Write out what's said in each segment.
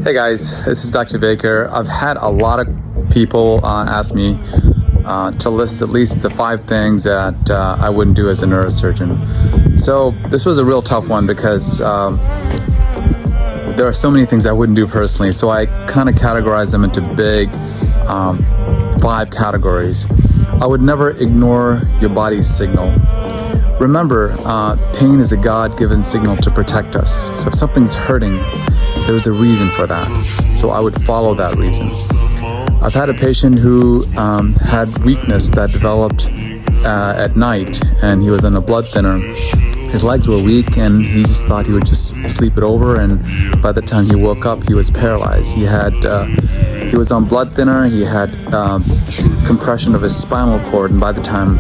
Hey guys, this is Dr. Baker. I've had a lot of people ask me to list at least the 5 things that I wouldn't do as a neurosurgeon. So this was a real tough one because there are so many things I wouldn't do personally. So I kind of categorize them into big 5 categories. I would never ignore your body's signal. Remember, pain is a God-given signal to protect us. So if something's hurting, there's a reason for that. So I would follow that reason. I've had a patient who had weakness that developed at night, and he was on a blood thinner. His legs were weak, and he just thought he would just sleep it over, and by the time he woke up, he was paralyzed. He was on blood thinner, he had compression of his spinal cord, and by the time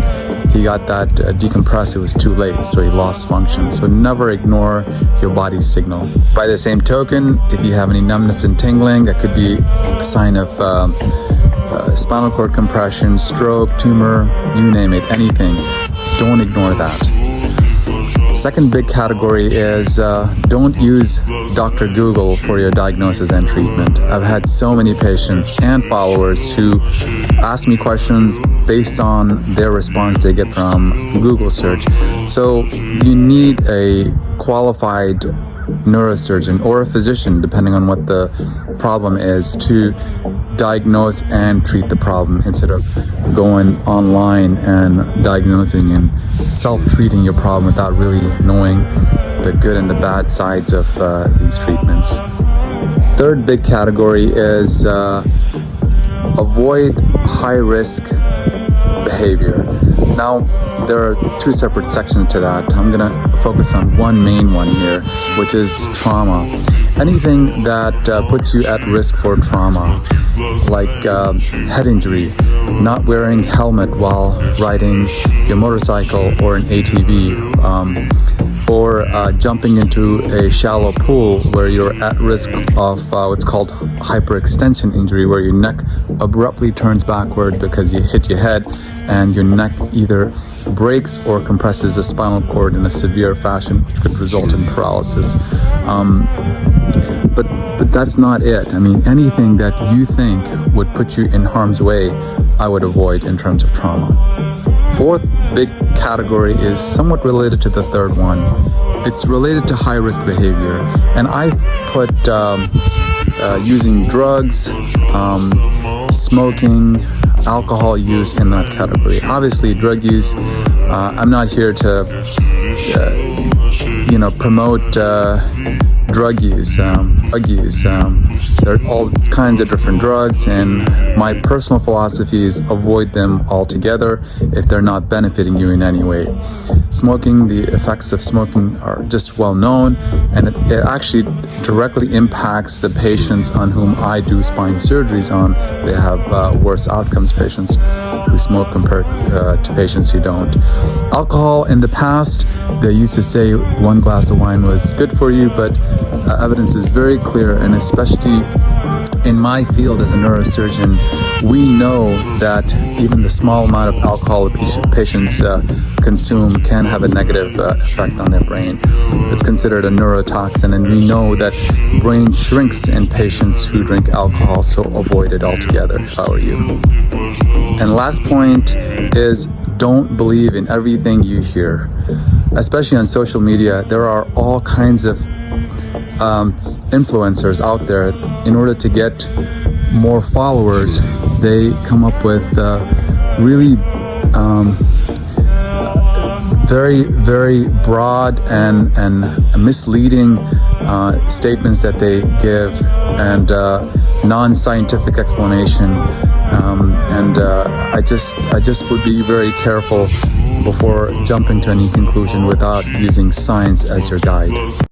he got that decompressed, it was too late, so he lost function. So never ignore your body's signal. By the same token, if you have any numbness and tingling, that could be a sign of spinal cord compression, stroke, tumor, you name it, anything. Don't ignore that. Second big category is don't use Dr. Google for your diagnosis and treatment. I've had so many patients and followers who ask me questions based on their response they get from Google search. So you need a qualified neurosurgeon or a physician, depending on what the problem is, to diagnose and treat the problem instead of going online and diagnosing and self-treating your problem without really knowing the good and the bad sides of these treatments. Third big category is avoid high-risk behavior. Now, there are 2 separate sections to that. I'm going to focus on one main one here, which is trauma. Anything that puts you at risk for trauma, like head injury, not wearing helmet while riding your motorcycle or an ATV, or jumping into a shallow pool where you're at risk of what's called hyperextension injury, where your neck abruptly turns backward because you hit your head and your neck either breaks or compresses the spinal cord in a severe fashion, which could result in paralysis. But that's not it. I mean, anything that you think would put you in harm's way, I would avoid in terms of trauma. Fourth big category is somewhat related to the third one. It's related to high-risk behavior, and I put using drugs, smoking, alcohol use in that category. Obviously, drug use, I'm not here to promote drug use. There are all kinds of different drugs, and my personal philosophy is avoid them altogether if they're not benefiting you in any way. Smoking, the effects of smoking are just well known, and it actually directly impacts the patients on whom I do spine surgeries on. They have worse outcomes, patients who smoke compared to patients who don't. Alcohol, in the past, they used to say 1 glass of wine was good for you, but evidence is very clear, and especially in my field as a neurosurgeon, we know that even the small amount of alcohol patients consume can have a negative effect on their brain. It's considered a neurotoxin, and we know that brain shrinks in patients who drink alcohol, so avoid it altogether if I were you. And last point is don't believe in everything you hear. Especially on social media, there are all kinds of influencers out there. In order to get more followers, they come up with really very, very broad and misleading statements that they give, and non-scientific explanation. I just would be very careful before jumping to any conclusion without using science as your guide.